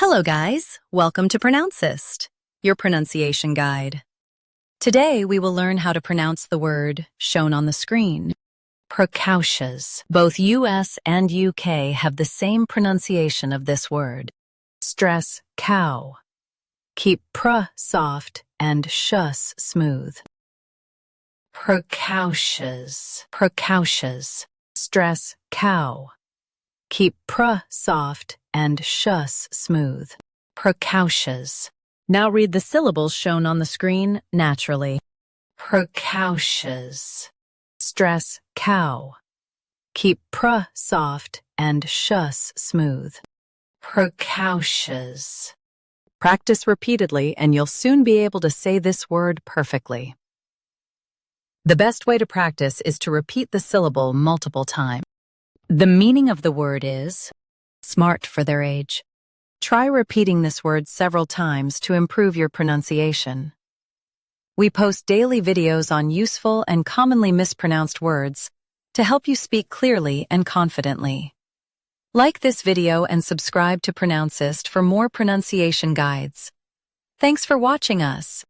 Hello guys, welcome to Pronouncist, your pronunciation guide. Today we will learn how to pronounce the word shown on the screen, precocious. Both US and UK have the same pronunciation of this word. Stress cow. Keep pr soft and shus smooth. Precocious. Precocious. Stress cow. Keep pr soft and shus smooth. Precocious. Now read the syllables shown on the screen naturally. Precocious. Stress cow. Keep pr soft and shus smooth. Precocious. Practice repeatedly and you'll soon be able to say this word perfectly. The best way to practice is to repeat the syllable multiple times. The meaning of the word is smart for their age. Try repeating this word several times to improve your pronunciation. We post daily videos on useful and commonly mispronounced words to help you speak clearly and confidently. Like this video and subscribe to Pronouncist for more pronunciation guides. Thanks for watching us.